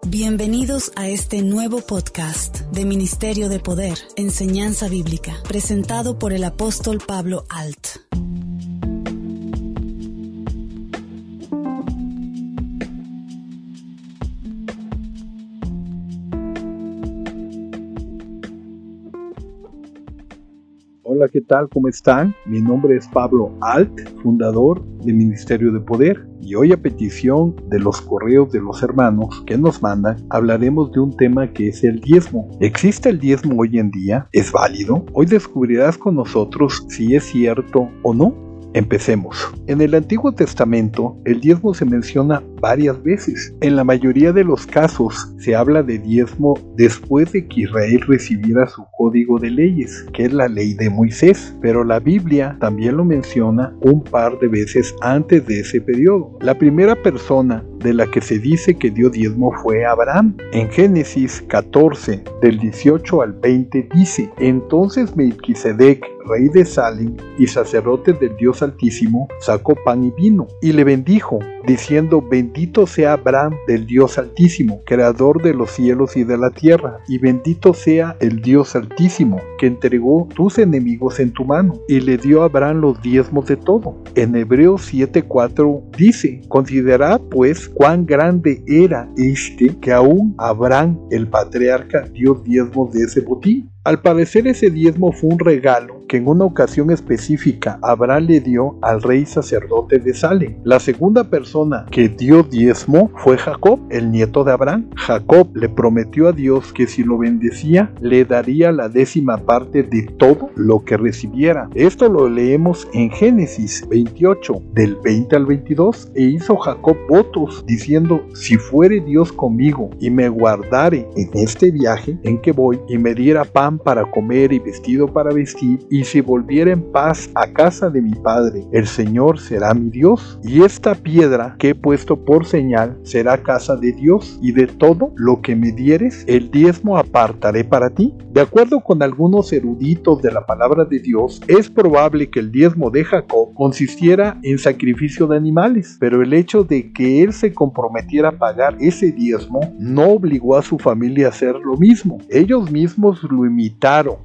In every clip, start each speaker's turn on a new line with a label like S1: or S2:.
S1: Bienvenidos a este nuevo podcast de Ministerio de Poder, Enseñanza Bíblica, presentado por el apóstol Pablo Alt.
S2: Hola, ¿qué tal? ¿Cómo están? Mi nombre es Pablo Alt, fundador de Ministerio de Poder, y hoy a petición de los correos de los hermanos que nos mandan, hablaremos de un tema que es el diezmo. ¿Existe el diezmo hoy en día? ¿Es válido? Hoy descubrirás con nosotros si es cierto o no. Empecemos. En el Antiguo Testamento, el diezmo se menciona varias veces. En la mayoría de los casos, se habla de diezmo después de que Israel recibiera su código de leyes, que es la ley de Moisés. Pero la Biblia también lo menciona un par de veces antes de ese periodo. La primera persona de la que se dice que dio diezmo fue Abraham. En Génesis 14, del 18 al 20, dice: Entonces Melquisedec, rey de Salem y sacerdote del Dios Altísimo, sacó pan y vino, y le bendijo, diciendo: Bendito sea Abraham del Dios Altísimo, creador de los cielos y de la tierra, y bendito sea el Dios Altísimo, que entregó tus enemigos en tu mano, y le dio a Abraham los diezmos de todo. En Hebreos 7:4 dice: Considerad pues cuán grande era este, que aún Abraham el patriarca dio diezmos de ese botín. Al parecer ese diezmo fue un regalo que en una ocasión específica Abraham le dio al rey sacerdote de Salem. La segunda persona que dio diezmo fue Jacob, el nieto de Abraham. Jacob le prometió a Dios que si lo bendecía, le daría la 10ª parte de todo lo que recibiera. Esto lo leemos en Génesis 28, del 20 al 22, e hizo Jacob votos, diciendo: Si fuere Dios conmigo y me guardare en este viaje en que voy, y me diera pan para comer y vestido para vestir, y si volviera en paz a casa de mi padre, el Señor será mi Dios, y esta piedra que he puesto por señal será casa de Dios, y de todo lo que me dieres, el diezmo apartaré para ti. De acuerdo con algunos eruditos de la palabra de Dios, es probable que el diezmo de Jacob consistiera en sacrificio de animales, pero el hecho de que él se comprometiera a pagar ese diezmo no obligó a su familia a hacer lo mismo. Ellos mismos lo imitaron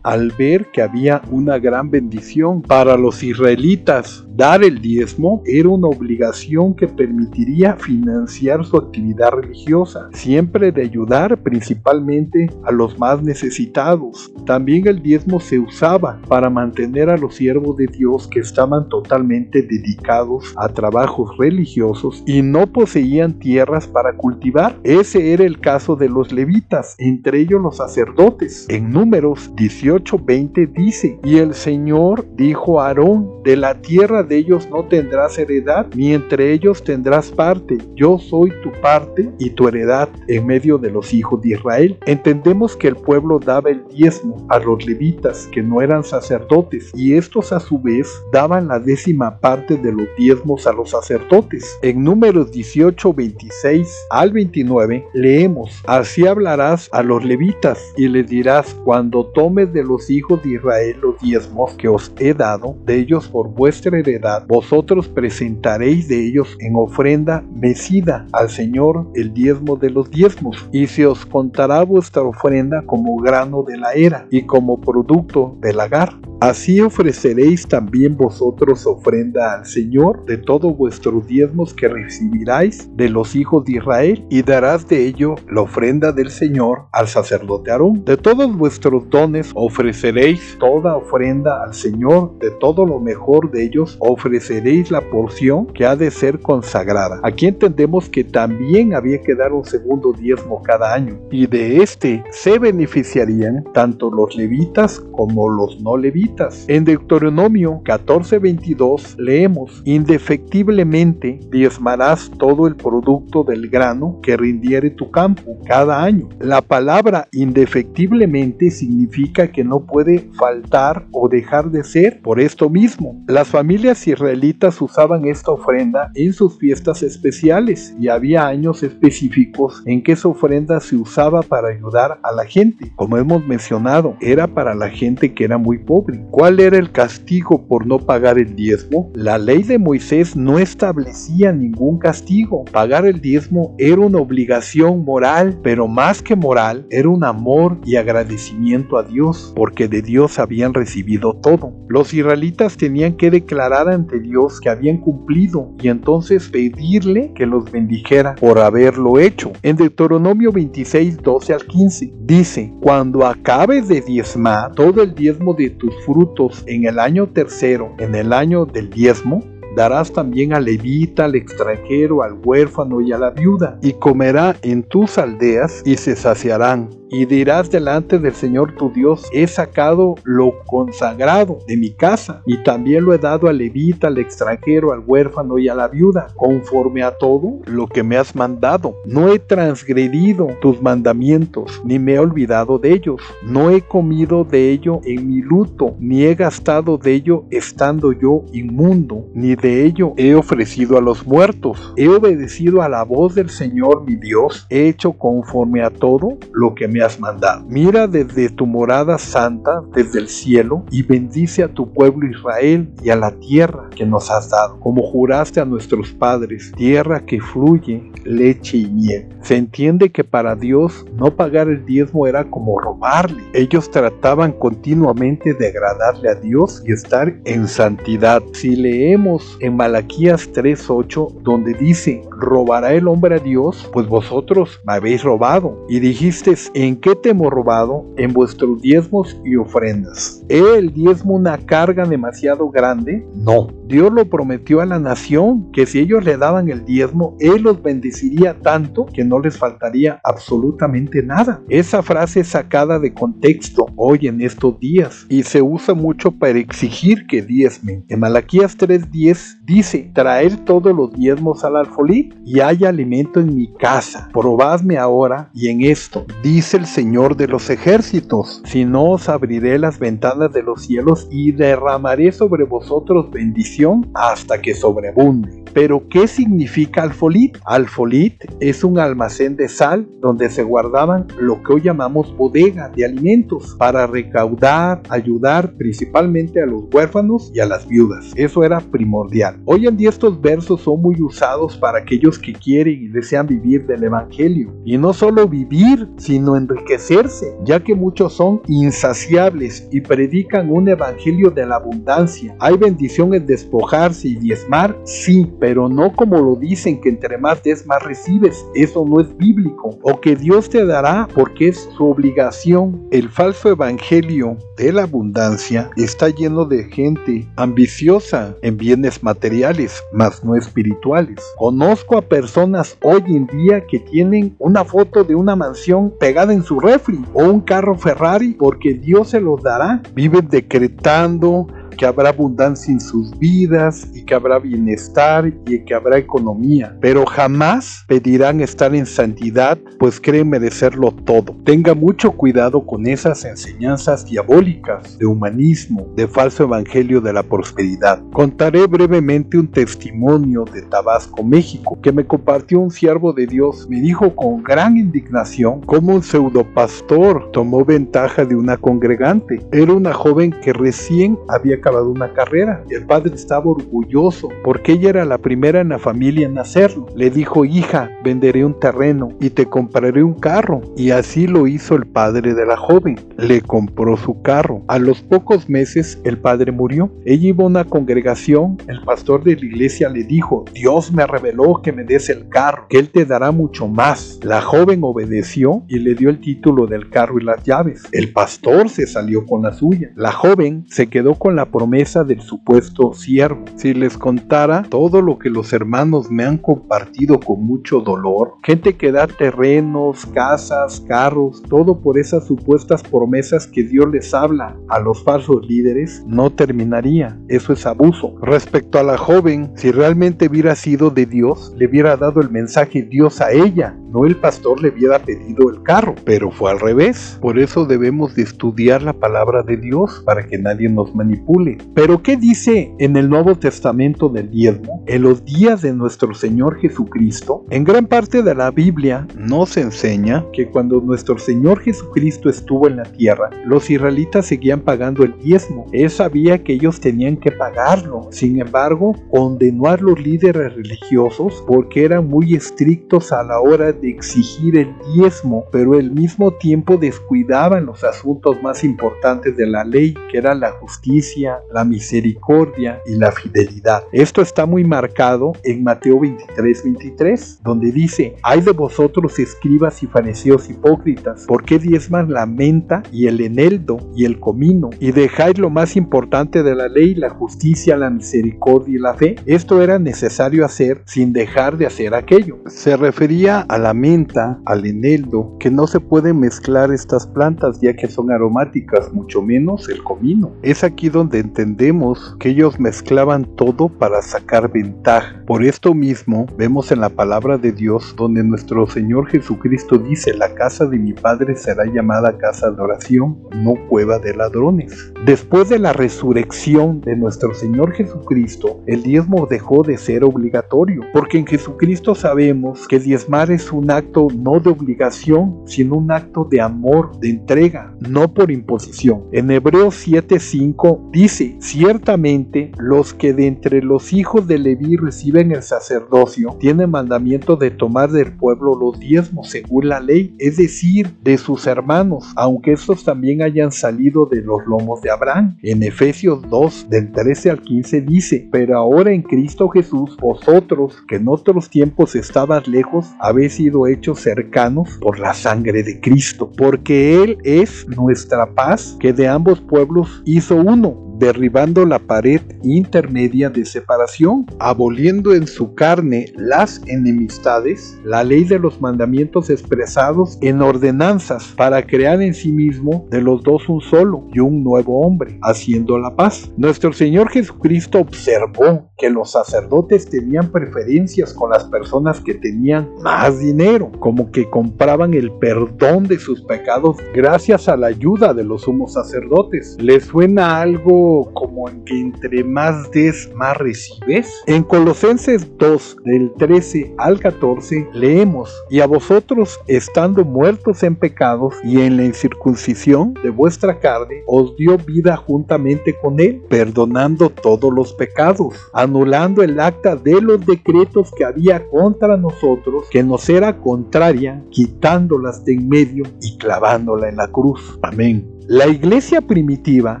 S2: al ver que había una gran bendición para los israelitas. Dar el diezmo era una obligación que permitiría financiar su actividad religiosa, siempre de ayudar principalmente a los más necesitados. También el diezmo se usaba para mantener a los siervos de Dios que estaban totalmente dedicados a trabajos religiosos y no poseían tierras para cultivar. Ese era el caso de los levitas, entre ellos los sacerdotes. En Números 18:20 dice: Y el Señor dijo a Aarón: De la tierra de ellos no tendrás heredad, ni entre ellos tendrás parte. Yo soy tu parte y tu heredad en medio de los hijos de Israel. Entendemos que el pueblo daba el diezmo a los levitas, que no eran sacerdotes, y estos a su vez daban la 10ª parte de los diezmos a los sacerdotes. En Números 18:26 al 29 leemos: Así hablarás a los levitas y les dirás: Cuando tomes de los hijos de Israel los diezmos que os he dado de ellos por vuestra heredad, vosotros presentaréis de ellos en ofrenda mecida al Señor el diezmo de los diezmos, y se os contará vuestra ofrenda como grano de la era y como producto del lagar. Así ofreceréis también vosotros ofrenda al Señor de todos vuestros diezmos que recibiráis de los hijos de Israel, y darás de ello la ofrenda del Señor al sacerdote Aarón. De todos vuestros dones ofreceréis toda ofrenda al Señor, de todo lo mejor de ellos ofreceréis la porción que ha de ser consagrada. Aquí entendemos que también había que dar un segundo diezmo cada año, y de este se beneficiarían tanto los levitas como los no levitas. En Deuteronomio 14:22 leemos: Indefectiblemente diezmarás todo el producto del grano que rindiere tu campo cada año. La palabra indefectiblemente significa que no puede faltar o dejar de ser por esto mismo. Las familias familias israelitas usaban esta ofrenda en sus fiestas especiales y había años específicos en que esa ofrenda se usaba para ayudar a la gente. Como hemos mencionado, era para la gente que era muy pobre. ¿Cuál era el castigo por no pagar el diezmo? La ley de Moisés no establecía ningún castigo. Pagar el diezmo era una obligación moral, pero más que moral, era un amor y agradecimiento a Dios, porque de Dios habían recibido todo. Los israelitas tenían que declarar ante Dios que habían cumplido y entonces pedirle que los bendijera por haberlo hecho. En Deuteronomio 26, 12 al 15 dice: cuando acabes de diezmar todo el diezmo de tus frutos en el año tercero, en el año del diezmo, darás también al levita, al extranjero, al huérfano y a la viuda, y comerá en tus aldeas y se saciarán. Y dirás delante del Señor tu Dios: he sacado lo consagrado de mi casa, y también lo he dado al levita, al extranjero, al huérfano y a la viuda, conforme a todo lo que me has mandado. No he transgredido tus mandamientos, ni me he olvidado de ellos. No he comido de ello en mi luto, ni he gastado de ello estando yo inmundo, ni de ello he ofrecido a los muertos. He obedecido a la voz del Señor mi Dios, he hecho conforme a todo lo que me has mandado. Mira desde tu morada santa, desde el cielo, y bendice a tu pueblo Israel y a la tierra que nos has dado, como juraste a nuestros padres, tierra que fluye leche y miel. Se entiende que para Dios no pagar el diezmo era como robarle. Ellos trataban continuamente de agradarle a Dios y estar en santidad. Si leemos en Malaquías 3:8, donde dice: ¿robará el hombre a Dios? Pues vosotros me habéis robado. Y dijisteis: ¿en qué te hemos robado? En vuestros diezmos y ofrendas. ¿Es el diezmo una carga demasiado grande? No. Dios lo prometió a la nación, que si ellos le daban el diezmo, Él los bendeciría tanto que no les faltaría absolutamente nada. Esa frase es sacada de contexto hoy en estos días y se usa mucho para exigir que diezmen. En Malaquías 3:10 dice: traer todos los diezmos al alfolí y haya alimento en mi casa. Probadme ahora y en esto, dice el Señor de los ejércitos, si no os abriré las ventanas de los cielos y derramaré sobre vosotros bendición hasta que sobreabunde. Pero ¿qué significa alfolit? Alfolit es un almacén de sal donde se guardaban lo que hoy llamamos bodega de alimentos para recaudar, ayudar principalmente a los huérfanos y a las viudas. Eso era primordial. Hoy en día estos versos son muy usados para aquellos que quieren y desean vivir del evangelio. Y no solo vivir, sino enriquecerse, ya que muchos son insaciables y predican un evangelio de la abundancia. ¿Hay bendición en despojarse y diezmar? Sí, pero no como lo dicen, que entre más des más recibes. Eso no es bíblico. O que Dios te dará porque es su obligación. El falso evangelio de la abundancia está lleno de gente ambiciosa en bienes materiales, mas no espirituales. Conozco a personas hoy en día que tienen una foto de una mansión pegada en su refri o un carro Ferrari porque Dios se los dará. Viven decretando que habrá abundancia en sus vidas y que habrá bienestar y que habrá economía, pero jamás pedirán estar en santidad, pues creen merecerlo todo. Tenga mucho cuidado con esas enseñanzas diabólicas de humanismo, de falso evangelio de la prosperidad. Contaré brevemente un testimonio de Tabasco, México, que me compartió un siervo de Dios. Me dijo con gran indignación cómo un pseudopastor tomó ventaja de una congregante. Era una joven que recién había acabado una carrera. El padre estaba orgulloso porque ella era la primera en la familia en hacerlo. Le dijo: hija, venderé un terreno y te compraré un carro. Y así lo hizo el padre de la joven. Le compró su carro. A los pocos meses el padre murió. Ella iba a una congregación. El pastor de la iglesia le dijo: Dios me reveló que me des el carro, que Él te dará mucho más. La joven obedeció y le dio el título del carro y las llaves. El pastor se salió con la suya. La joven se quedó con la promesa del supuesto siervo. Si les contara todo lo que los hermanos me han compartido con mucho dolor, gente que da terrenos, casas, carros, todo por esas supuestas promesas que Dios les habla a los falsos líderes, no terminaría. Eso es abuso. Respecto a la joven, si realmente hubiera sido de Dios, le hubiera dado el mensaje Dios a ella no el pastor le hubiera pedido el carro, pero fue al revés. Por eso debemos de estudiar la palabra de Dios para que nadie nos manipule. Pero ¿qué dice en el Nuevo Testamento del diezmo? En los días de nuestro Señor Jesucristo, en gran parte de la Biblia nos enseña que cuando nuestro Señor Jesucristo estuvo en la tierra, los israelitas seguían pagando el diezmo. Él sabía que ellos tenían que pagarlo. Sin embargo, condenó a los líderes religiosos porque eran muy estrictos a la hora de exigir el diezmo, pero al mismo tiempo descuidaban los asuntos más importantes de la ley, que eran la justicia, la misericordia y la fidelidad. Esto está muy marcado en Mateo 23:23, donde dice: «Ay de vosotros, escribas y fariseos hipócritas, ¿por qué diezman la menta y el eneldo y el comino, y dejáis lo más importante de la ley, la justicia, la misericordia y la fe?» Esto era necesario hacer sin dejar de hacer aquello. Se refería a la menta, al eneldo, que no se pueden mezclar estas plantas ya que son aromáticas, mucho menos el comino. Es aquí donde entendemos que ellos mezclaban todo para sacar ventaja. Por esto mismo vemos en la palabra de Dios donde nuestro Señor Jesucristo dice: «La casa de mi Padre será llamada casa de oración, no cueva de ladrones». Después de la resurrección de nuestro Señor Jesucristo, el diezmo dejó de ser obligatorio, porque en Jesucristo sabemos que diezmar es un acto no de obligación, sino un acto de amor, de entrega, no por imposición. En Hebreos 7:5 dice: «Ciertamente los que de entre los hijos de Leví reciben el sacerdocio tienen mandamiento de tomar del pueblo los diezmos según la ley, es decir, de sus hermanos, aunque estos también hayan salido de los lomos de Abraham». En Efesios 2 del 13 al 15 dice: «Pero ahora en Cristo Jesús, vosotros que en otros tiempos estabas lejos, habéis sido hechos cercanos por la sangre de Cristo, porque Él es nuestra paz, que de ambos pueblos hizo uno, derribando la pared intermedia de separación, aboliendo en su carne las enemistades, la ley de los mandamientos expresados en ordenanzas, para crear en sí mismo de los dos un solo y un nuevo hombre, haciendo la paz». Nuestro Señor Jesucristo observó que los sacerdotes tenían preferencias con las personas que tenían más dinero, como que compraban el perdón de sus pecados gracias a la ayuda de los sumos sacerdotes. ¿Les suena algo como en que entre más des, más recibes? En Colosenses 2 del 13 al 14 leemos: «Y a vosotros, estando muertos en pecados y en la incircuncisión de vuestra carne, os dio vida juntamente con él, perdonando todos los pecados, anulando el acta de los decretos que había contra nosotros, que nos era contraria, quitándolas de en medio y clavándola en la cruz». Amén. La iglesia primitiva,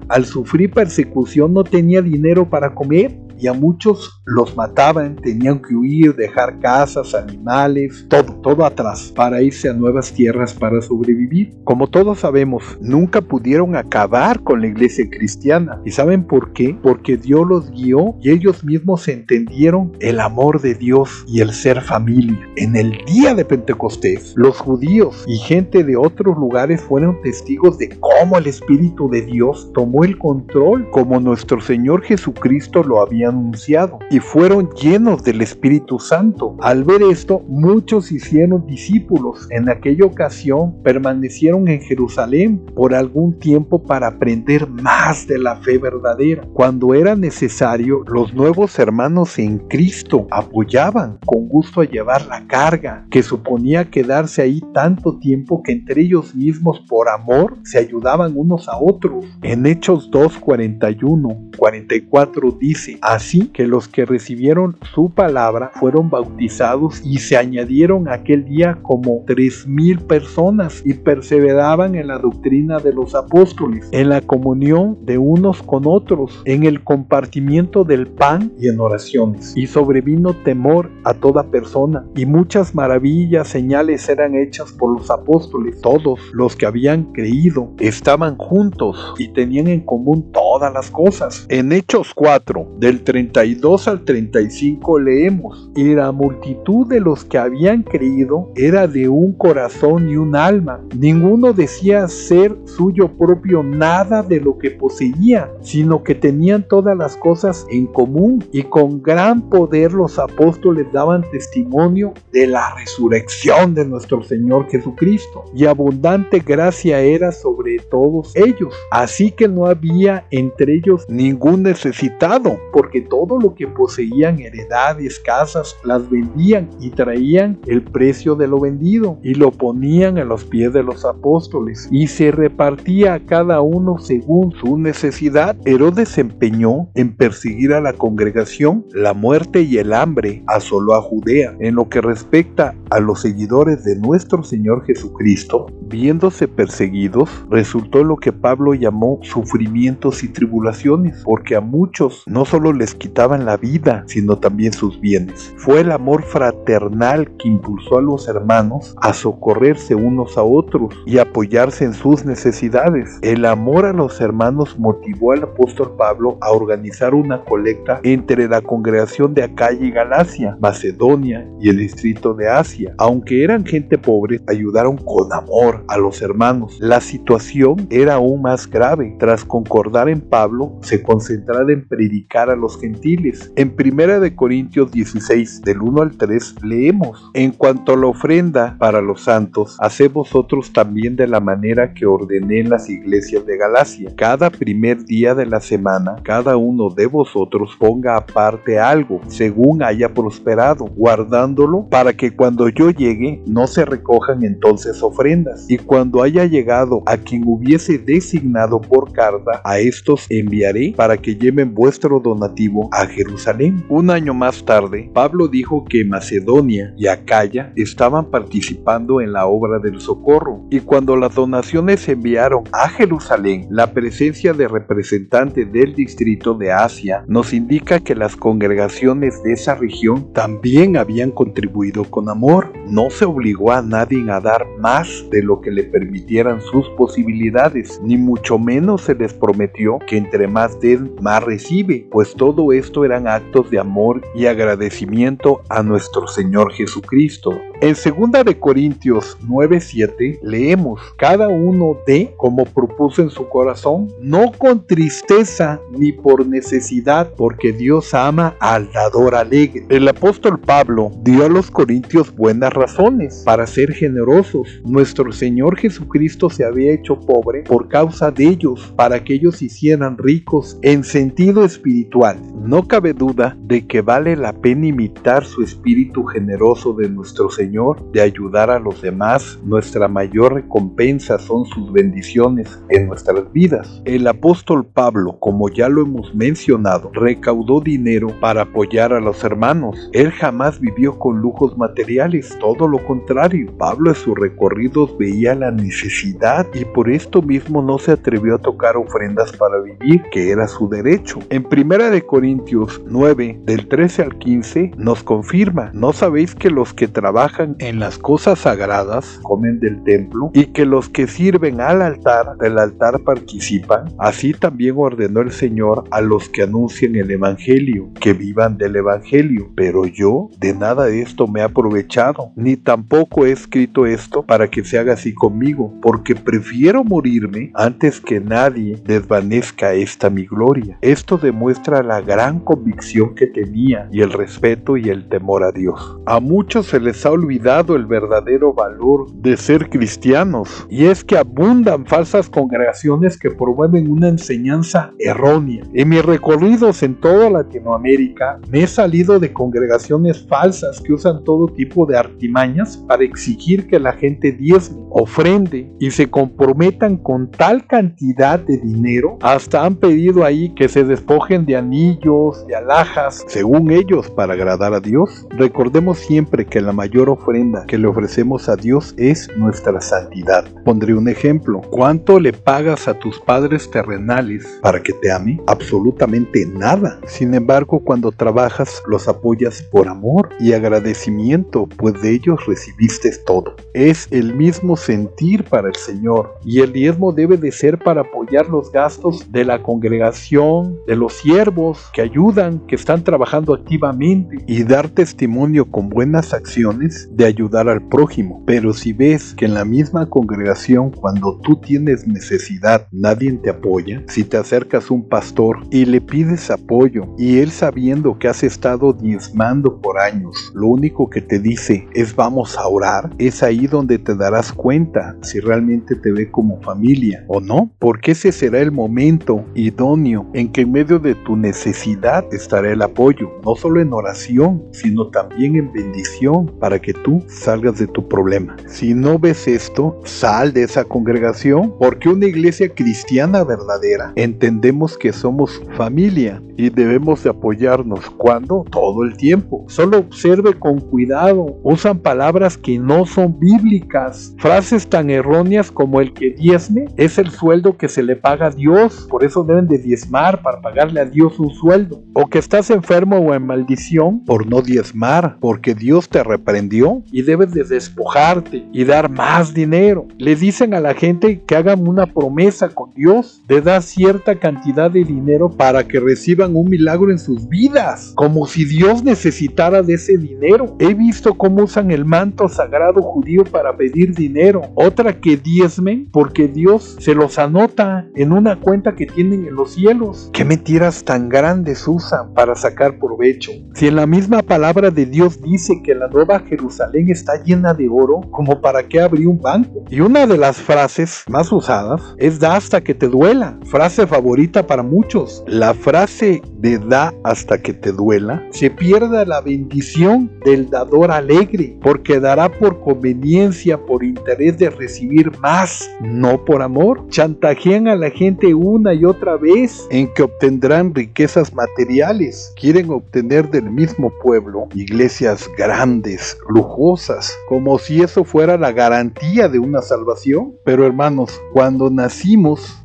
S2: al sufrir persecución, no tenía dinero para comer y a muchos los mataban, tenían que huir, dejar casas, animales, todo atrás para irse a nuevas tierras para sobrevivir. Como todos sabemos, nunca pudieron acabar con la iglesia cristiana. ¿Y saben por qué? Porque Dios los guió y ellos mismos entendieron el amor de Dios y el ser familia. En el día de Pentecostés, los judíos y gente de otros lugares fueron testigos de cómo el Espíritu de Dios tomó el control, como nuestro Señor Jesucristo lo había anunciado, y fueron llenos del Espíritu Santo. Al ver esto, muchos hicieron discípulos. En aquella ocasión permanecieron en Jerusalén por algún tiempo para aprender más de la fe verdadera. Cuando era necesario, los nuevos hermanos en Cristo apoyaban con gusto a llevar la carga, que suponía quedarse ahí tanto tiempo que entre ellos mismos, por amor, se ayudaban unos a otros. En Hechos 2:41-44 dice: «Así que los que recibieron su palabra fueron bautizados y se añadieron aquel día como 3,000 personas y perseveraban en la doctrina de los apóstoles, en la comunión de unos con otros, en el compartimiento del pan y en oraciones. Y sobrevino temor a toda persona, y muchas maravillas, señales eran hechas por los apóstoles. Todos los que habían creído estaban juntos y tenían en común todas todas las cosas. En Hechos 4, del 32 al 35 leemos: y la multitud de los que habían creído era de un corazón y un alma. Ninguno decía ser suyo propio nada de lo que poseía, sino que tenían todas las cosas en común, y con gran poder los apóstoles daban testimonio de la resurrección de nuestro Señor Jesucristo, y abundante gracia era sobre todos ellos. Así que no había entre ellos ningún necesitado, porque todo lo que poseían, heredades, casas, las vendían y traían el precio de lo vendido y lo ponían a los pies de los apóstoles, y se repartía a cada uno según su necesidad. Herodes se empeñó en perseguir a la congregación. La muerte y el hambre asoló a Judea. En lo que respecta a los seguidores de nuestro Señor Jesucristo, viéndose perseguidos, resultó lo que Pablo llamó sufrimientos y tribulaciones, porque a muchos no solo les quitaban la vida, sino también sus bienes. Fue el amor fraternal que impulsó a los hermanos a socorrerse unos a otros y apoyarse en sus necesidades. El amor a los hermanos motivó al apóstol Pablo a organizar una colecta entre la congregación de Acaya y Galacia, Macedonia y el distrito de Asia. Aunque eran gente pobre, ayudaron con amor a los hermanos. La situación era aún más grave. Tras concordar en Pablo, se concentrara en predicar a los gentiles. En 1 de Corintios 16, del 1 al 3, leemos: en cuanto a la ofrenda para los santos, haced vosotros también de la manera que ordené en las iglesias de Galacia. Cada primer día de la semana, cada uno de vosotros ponga aparte algo, según haya prosperado, guardándolo para que cuando yo llegue, no se recojan entonces ofrendas. Y cuando haya llegado a quien hubiese designado por carta, a estos enviaré para que lleven vuestro donativo a Jerusalén. Un año más tarde, Pablo dijo que Macedonia y Acaya estaban participando en la obra del socorro, y cuando las donaciones se enviaron a Jerusalén, la presencia de representantes del distrito de Asia nos indica que las congregaciones de esa región también habían contribuido con amor. No se obligó a nadie a dar más de lo que le permitieran sus posibilidades, ni mucho menos se les prometió que entre más den, más recibe, pues todo esto eran actos de amor y agradecimiento a nuestro Señor Jesucristo. En 2 de Corintios 9:7 leemos: cada uno dé como propuso en su corazón, no con tristeza ni por necesidad, porque Dios ama al dador alegre. El apóstol Pablo dio a los corintios buenas razones para ser generosos. Nuestro Señor Jesucristo se había hecho pobre por causa de ellos, para que ellos hicieran ricos en sentido espiritual. No cabe duda de que vale la pena imitar su espíritu generoso de nuestro Señor, de ayudar a los demás. Nuestra mayor recompensa son sus bendiciones en nuestras vidas. El apóstol Pablo, como ya lo hemos mencionado, recaudó dinero para apoyar a los hermanos. Él jamás vivió con lujos materiales, todo lo contrario. Pablo en sus recorridos veía la necesidad y por esto mismo no se atrevió a tocar ofrendas para vivir, que era su derecho. En 1 de Corintios 9, del 13 al 15, nos confirma: ¿no sabéis que los que trabajan en las cosas sagradas comen del templo, y que los que sirven al altar del altar participan? Así también ordenó el Señor a los que anuncian el Evangelio, que vivan del Evangelio. Pero yo de nada de esto me he aprovechado, ni tampoco he escrito esto para que se haga así conmigo, porque prefiero morirme antes que nadie desvanezca esta mi gloria. Esto demuestra la gran convicción que tenía y el respeto y el temor a Dios. A muchos se les ha olvidado el verdadero valor de ser cristianos, y es que abundan falsas congregaciones que promueven una enseñanza errónea. En mis recorridos en toda Latinoamérica me he salido de congregaciones falsas que usan todo tipo de artimañas para exigir que la gente diezme, ofrende y se comprometan con tal cantidad de dinero. Hasta han pedido ahí que se despojen de anillos, de alhajas, según ellos, para agradar a Dios. Recordemos siempre que la mayor ofrenda que le ofrecemos a Dios es nuestra santidad. Pondré un ejemplo. ¿Cuánto le pagas a tus padres terrenales para que te ame? Absolutamente nada. Sin embargo, cuando trabajas, los apoyas por amor y agradecimiento, pues de ellos recibiste todo. Es el mismo sentir para el Señor, y el diezmo debe de ser para apoyar los gastos de la congregación, de los siervos que ayudan, que están trabajando activamente, y dar testimonio con buenas acciones de ayudar al prójimo. Pero si ves que en la misma congregación, cuando tú tienes necesidad, nadie te apoya, si te acercas a un pastor y le pides apoyo, y él, sabiendo que has estado diezmando por años, lo único que te dice es vamos a orar, es ahí donde te darás cuenta si realmente te ve como familia o no, porque ese será el momento idóneo en que en medio de tu necesidad estará el apoyo, no solo en oración, sino también en bendición, para que tú salgas de tu problema. Si no ves esto, sal de esa congregación, porque una iglesia cristiana verdadera entendemos que somos familia y debemos de apoyarnos. ¿Cuándo? Todo el tiempo. Solo observe con cuidado. Usan palabras que no son bíblicas, frases tan erróneas como el que diezme es el sueldo que se le paga a Dios, por eso deben de diezmar para pagarle a Dios un sueldo, o que estás enfermo o en maldición por no diezmar, porque Dios te reprendió y debes de despojarte y dar más dinero. Le dicen a la gente que hagan una promesa con Dios de dar cierta cantidad de dinero para que reciban un milagro en sus vidas, como si Dios necesitara de ese dinero. He visto cómo usan el manto sagrado judío para pedir dinero. Otra, que diezmen porque Dios se los anota en una cuenta que tienen en los cielos. ¿Qué mentiras tan grandes usan para sacar provecho? Si en la misma palabra de Dios dice que la nueva Jerusalén está llena de oro, ¿como para qué abrir un banco? Y una de las frases más usadas es da hasta que te duela, frase favorita para muchos. La frase de da hasta que te duela se pierda la bendición del dador alegre, porque dará por conveniencia, por interés de recibir más, no por amor. Chantajean a la gente una y otra vez en que obtendrán riquezas materiales. Quieren obtener del mismo pueblo iglesias grandes, lujosas, como si eso fuera la garantía de una salvación. Pero hermanos, cuando nacimos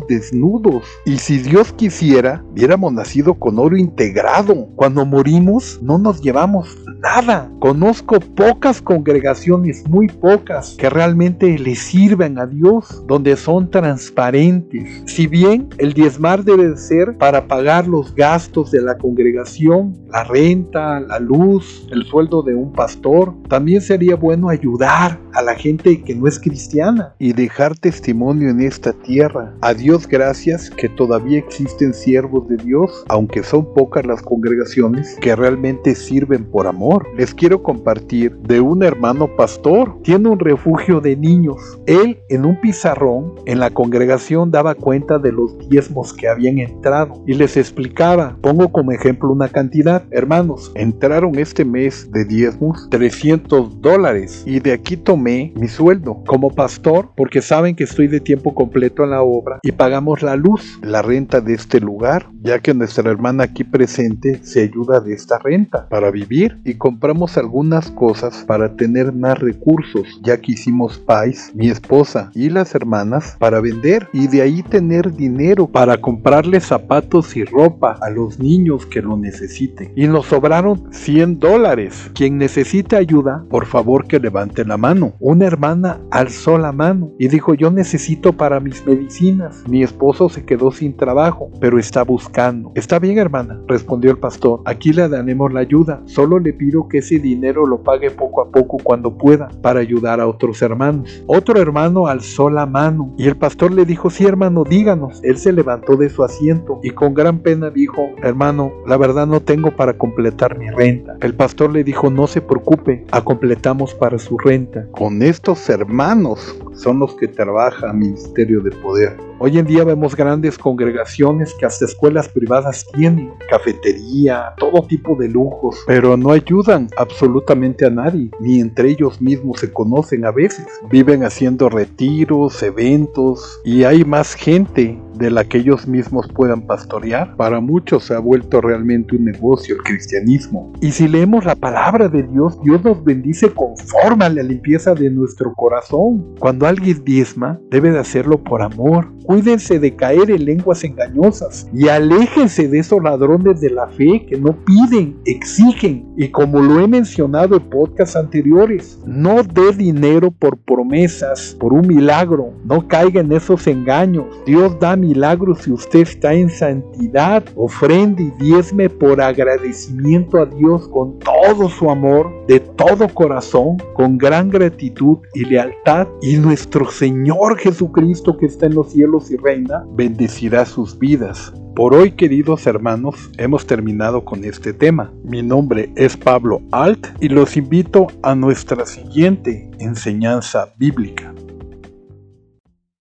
S2: desnudos, y si Dios quisiera, hubiéramos nacido con oro integrado. Cuando morimos, no nos llevamos nada. Conozco pocas congregaciones, muy pocas, que realmente le sirven a Dios, donde son transparentes. Si bien el diezmar debe ser para pagar los gastos de la congregación, la renta, la luz, el sueldo de un pastor, también sería bueno ayudar a la gente que no es cristiana y dejar testimonio en esta tierra. A Dios gracias que todavía existen siervos de Dios, aunque son pocas las congregaciones que realmente sirven por amor. Les quiero compartir de un hermano pastor. Tiene un refugio de niños. Él, en un pizarrón en la congregación, daba cuenta de los diezmos que habían entrado y les explicaba. Pongo como ejemplo una cantidad. Hermanos, entraron este mes de diezmos $300 y de aquí tomé mi sueldo como pastor, porque saben que estoy de tiempo completo en la obra, y pagamos la luz, la renta de este lugar, ya que nuestra hermana aquí presente se ayuda de esta renta para vivir, y compramos algunas cosas para tener más recursos, ya que hicimos pies, mi esposa y las hermanas, para vender, y de ahí tener dinero para comprarle zapatos y ropa a los niños que lo necesiten. Y nos sobraron $100. Quien necesite ayuda, por favor que levante la mano. Una hermana alzó la mano y dijo: yo necesito para mis medicinas. Mi esposo se quedó sin trabajo, pero está buscando. Está bien, hermana, respondió el pastor. Aquí le daremos la ayuda. Solo le pido que ese dinero lo pague poco a poco cuando pueda, para ayudar a otros hermanos. Otro hermano alzó la mano y el pastor le dijo: sí, hermano, díganos. Él se levantó de su asiento y con gran pena dijo: hermano, la verdad no tengo para completar mi renta. El pastor le dijo: no se preocupe, completamos para su renta. Con estos hermanos son los que trabaja Ministerio de Poder. Hoy en día vemos grandes congregaciones que hasta escuelas privadas tienen, cafetería, todo tipo de lujos, pero no ayudan absolutamente a nadie, ni entre ellos mismos se conocen a veces. Viven haciendo retiros, eventos, y hay más gente de la que ellos mismos puedan pastorear. Para muchos se ha vuelto realmente un negocio el cristianismo. Y si leemos la palabra de Dios, Dios nos bendice conforme a la limpieza de nuestro corazón. Cuando alguien diezma, debe de hacerlo por amor. Cuídense de caer en lenguas engañosas y aléjense de esos ladrones de la fe que no piden, exigen. Y como lo he mencionado en podcasts anteriores, no dé dinero por promesas, por un milagro. No caiga en esos engaños. Dios da milagros si usted está en santidad. Ofrende y diezme por agradecimiento a Dios con todo su amor, de todo corazón, con gran gratitud y lealtad. Y nuestro Señor Jesucristo, que está en los cielos y reina, bendecirá sus vidas. Por hoy, queridos hermanos, hemos terminado con este tema. Mi nombre es Pablo Alt y los invito a nuestra siguiente enseñanza bíblica.